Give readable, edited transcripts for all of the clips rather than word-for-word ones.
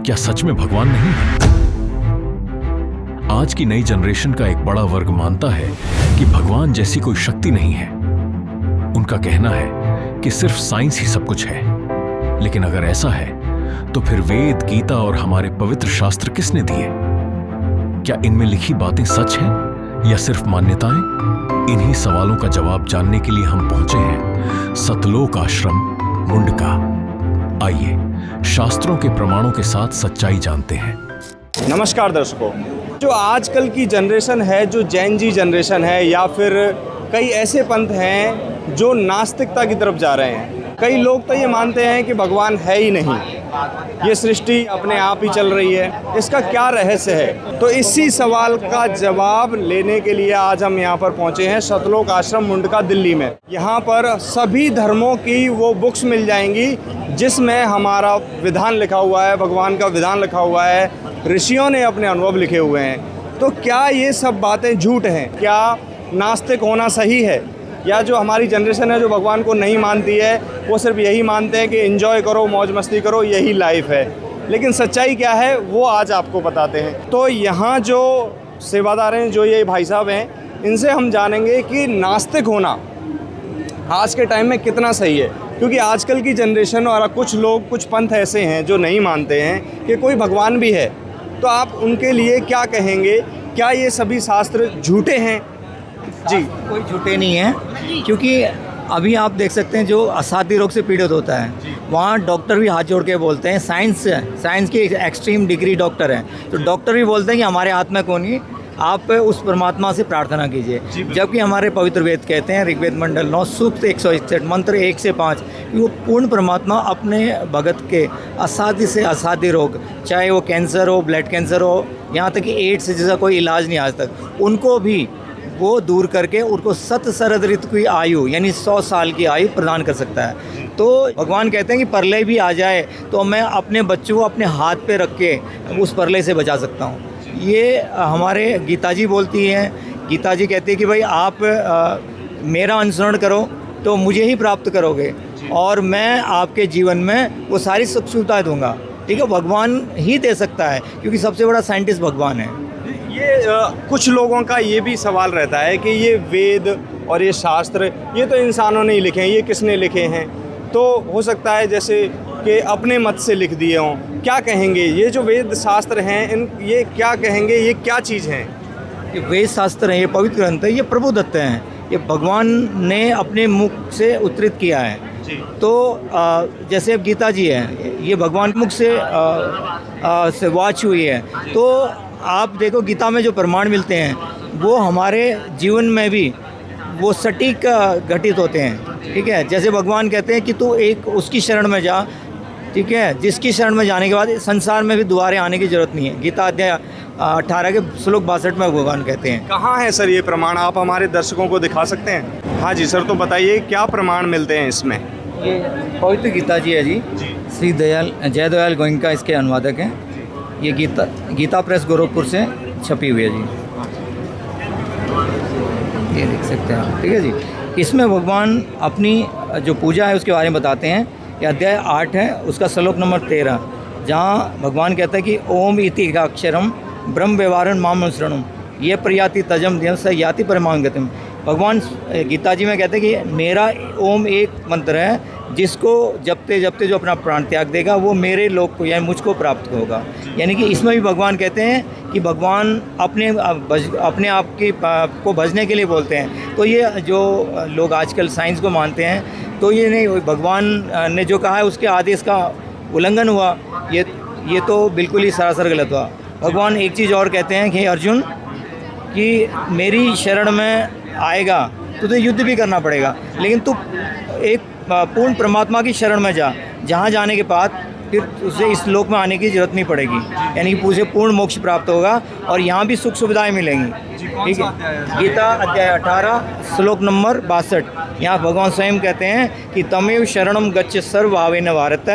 क्या सच में भगवान नहीं है? आज की नई जनरेशन का एक बड़ा वर्ग मानता है कि भगवान जैसी कोई शक्ति नहीं है। उनका कहना है कि सिर्फ साइंस ही सब कुछ है। लेकिन अगर ऐसा है तो फिर वेद, गीता और हमारे पवित्र शास्त्र किसने दिए? क्या इनमें लिखी बातें सच हैं या सिर्फ मान्यताएं? इन्हीं सवालों का जवाब जानने के लिए हम पहुंचे हैं सतलोक आश्रम मुंडका। आइए शास्त्रों के प्रमाणों के साथ सच्चाई जानते हैं। नमस्कार दर्शकों, जो आजकल की जनरेशन है, जो जैन जी जनरेशन है, या फिर कई ऐसे पंथ हैं जो नास्तिकता की तरफ जा रहे हैं। कई लोग तो ये मानते हैं कि भगवान है ही नहीं, ये सृष्टि अपने आप ही चल रही है। इसका क्या रहस्य है? तो इसी सवाल का जवाब लेने के लिए आज हम यहाँ पर पहुँचे हैं सतलोक आश्रम मुंडका, दिल्ली में। यहाँ पर सभी धर्मों की वो बुक्स मिल जाएंगी जिसमें हमारा विधान लिखा हुआ है, भगवान का विधान लिखा हुआ है, ऋषियों ने अपने अनुभव लिखे हुए हैं। तो क्या ये सब बातें झूठ हैं? क्या नास्तिक होना सही है? या जो हमारी जनरेशन है जो भगवान को नहीं मानती है, वो सिर्फ यही मानते हैं कि एंजॉय करो, मौज मस्ती करो, यही लाइफ है। लेकिन सच्चाई क्या है वो आज आपको बताते हैं। तो यहाँ जो सेवादार हैं, जो ये भाई साहब हैं, इनसे हम जानेंगे कि नास्तिक होना आज के टाइम में कितना सही है। क्योंकि आजकल की जनरेशन और कुछ लोग, कुछ पंथ ऐसे हैं जो नहीं मानते हैं कि कोई भगवान भी है। तो आप उनके लिए क्या कहेंगे? क्या ये सभी शास्त्र झूठे हैं? जी, कोई झूठे नहीं है, क्योंकि अभी आप देख सकते हैं जो असाध्य रोग से पीड़ित होता है, वहाँ डॉक्टर भी हाथ जोड़ के बोलते हैं, साइंस की एक्सट्रीम डिग्री डॉक्टर हैं, तो डॉक्टर भी बोलते हैं कि हमारे हाथ में कौन है, आप उस परमात्मा से प्रार्थना कीजिए। जबकि हमारे पवित्र वेद कहते हैं, ऋग्वेद मंडल 9 सूक्त 161 मंत्र 1 से 5 कि वो पूर्ण परमात्मा अपने भगत के असाध्य से असाध्य रोग, चाहे वो कैंसर हो, ब्लड कैंसर हो, यहाँ तक कि एड्स जैसा कोई इलाज नहीं आज तक, उनको भी वो दूर करके उनको सत शरद ऋतु की आयु यानी 100 साल की आयु प्रदान कर सकता है। तो भगवान कहते हैं कि प्रलय भी आ जाए तो मैं अपने बच्चों को अपने हाथ पे रख के उस प्रलय से बचा सकता हूँ। ये हमारे गीता जी बोलती हैं। गीता जी कहती है कि भाई आप मेरा अनुसरण करो तो मुझे ही प्राप्त करोगे और मैं आपके जीवन में वो सारी सुख सुविधाएं दूंगा। ठीक है, भगवान ही दे सकता है क्योंकि सबसे बड़ा साइंटिस्ट भगवान है। ये कुछ लोगों का ये भी सवाल रहता है कि ये वेद और ये शास्त्र ये तो इंसानों ने ही लिखे हैं, ये किसने लिखे हैं? तो हो सकता है जैसे कि अपने मत से लिख दिए हों। क्या कहेंगे ये जो वेद शास्त्र हैं, ये क्या कहेंगे, ये क्या चीज़ हैं? ये वेद शास्त्र हैं, ये पवित्र ग्रंथ है, ये प्रभु दत्त हैं, ये भगवान ने अपने मुख से उद्धृत किया है। तो जैसे अब गीता जी है, ये भगवान के मुख से वाच हुई है। तो आप देखो गीता में जो प्रमाण मिलते हैं वो हमारे जीवन में भी वो सटीक घटित होते हैं। ठीक है, जैसे भगवान कहते हैं कि तू एक उसकी शरण में जा, ठीक है, जिसकी शरण में जाने के बाद संसार में भी दोबारा आने की ज़रूरत नहीं है। गीता अध्याय 18 के श्लोक 62 में भगवान कहते हैं। कहाँ है सर ये प्रमाण? आप हमारे दर्शकों को दिखा सकते हैं? हाँ जी सर, तो बताइए क्या प्रमाण मिलते हैं इसमें? ये पवित्र गीता जी है जी। श्री जयदयाल गोयनका इसके अनुवादक हैं। ये गीता प्रेस गोरखपुर से छपी हुई है जी, ये देख सकते हैं आप। ठीक है जी, इसमें भगवान अपनी जो पूजा है उसके बारे में बताते हैं। ये अध्याय 8 है, उसका श्लोक नंबर 13, जहाँ भगवान कहता है कि ओम इति अक्षरम ब्रह्म व्यवहारम माम अनुसरणम ये प्रयाति तजम ध्यम स याति परमां गतिम। भगवान गीता जी में कहते हैं कि मेरा ओम एक मंत्र है, जिसको जपते जपते जो अपना प्राण त्याग देगा वो मेरे लोक को यानी मुझको प्राप्त होगा। यानी कि इसमें भी भगवान कहते हैं कि भगवान अपने आप की को भजने के लिए बोलते हैं। तो ये जो लोग आजकल साइंस को मानते हैं, तो ये नहीं, भगवान ने जो कहा है उसके आदेश का उल्लंघन हुआ, ये तो बिल्कुल ही सरासर गलत हुआ। भगवान एक चीज़ और कहते हैं कि अर्जुन कि मेरी शरण में आएगा तो तुझे युद्ध भी करना पड़ेगा, लेकिन तू एक पूर्ण परमात्मा की शरण में जा, जहाँ जाने के बाद फिर उसे इस लोक में आने की ज़रूरत नहीं पड़ेगी, यानी कि उसे पूर्ण मोक्ष प्राप्त होगा और यहाँ भी सुख सुविधाएं मिलेंगी। ठीक है, गीता अध्याय 18 श्लोक नंबर 62, यहाँ भगवान स्वयं कहते हैं कि तमेव शरणम गच्छ सर्वभावेन भारत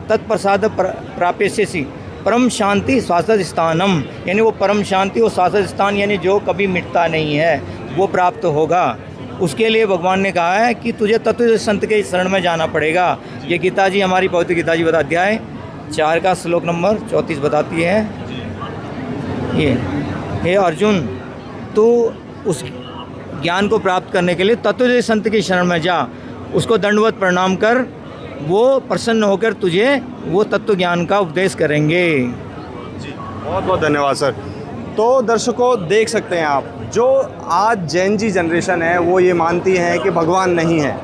तत्प्रसाद प्राप्यस्यसि परम शांति शाश्वत स्थानम, यानी वो परम शांति और शाश्वत स्थान यानी जो कभी मिटता नहीं है वो प्राप्त होगा। उसके लिए भगवान ने कहा है कि तुझे तत्व संत के शरण में जाना पड़ेगा। ये गीता जी, हमारी पवित्र गीता जी बता अध्याय 4 का श्लोक नंबर 34 बताती है ये, हे अर्जुन, तो उस ज्ञान को प्राप्त करने के लिए तत्वदर्शी संत की शरण में जा, उसको दंडवत प्रणाम कर, वो प्रसन्न होकर तुझे वो तत्व ज्ञान का उपदेश करेंगे। बहुत बहुत धन्यवाद सर। तो दर्शकों देख सकते हैं आप, जो आज जैन जी जनरेशन है वो ये मानती है कि भगवान नहीं है,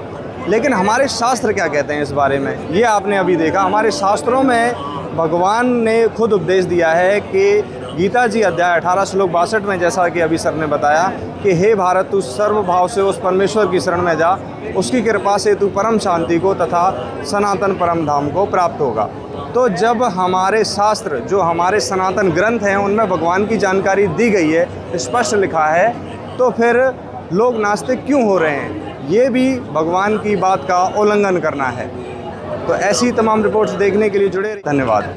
लेकिन हमारे शास्त्र क्या कहते हैं इस बारे में, ये आपने अभी देखा। हमारे शास्त्रों में भगवान ने खुद उपदेश दिया है कि गीता जी अध्याय 18 श्लोक 62 में, जैसा कि अभी सर ने बताया कि हे भारत, तू सर्व भाव से उस परमेश्वर की शरण में जा, उसकी कृपा से तू परम शांति को तथा सनातन परम धाम को प्राप्त होगा। तो जब हमारे शास्त्र, जो हमारे सनातन ग्रंथ हैं, उनमें भगवान की जानकारी दी गई है, स्पष्ट लिखा है, तो फिर लोग नास्तिक क्यों हो रहे हैं? ये भी भगवान की बात का उल्लंघन करना है। तो ऐसी तमाम रिपोर्ट्स देखने के लिए जुड़े, धन्यवाद।